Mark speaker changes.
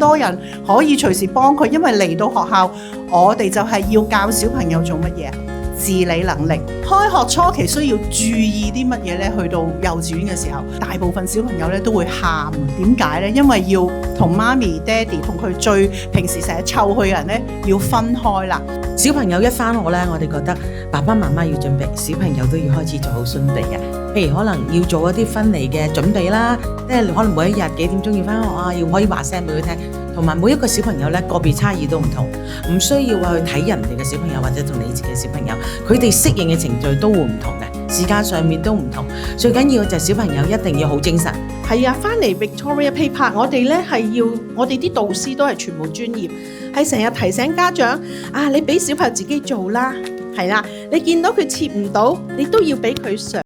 Speaker 1: 多人可以隨時幫佢，因為嚟到學校，我哋就係要教小朋友做乜嘢？自理能力。開學初期需要注意啲乜嘢呢？去到幼稚園嘅時候，大部分小朋友咧都會喊，點解呢？因為要同媽咪、爹哋同佢最平時成日湊佢嘅人咧要分開啦。
Speaker 2: 小朋友一返學咧，我哋覺得爸爸媽媽要準備，小朋友都要開始做好準備嘅。譬如可能要做一啲分離嘅準備啦，即係可能每一日幾點鐘要返學啊，要可以話聲俾佢聽。同埋每一個小朋友咧個別差異都唔同，唔需要話去睇人哋嘅小朋友或者同你自己嘅小朋友，佢哋適應嘅程序都會唔同嘅，時間上面都唔同。最緊要就係小朋友一定要好精神。
Speaker 3: 係啊，翻嚟 Victoria Paper，我哋咧係要，我哋啲導師都係全部專業，係成日提醒家長啊，你俾小朋友自己做啦，係啦，你見到佢切唔到，你都要俾佢嘗。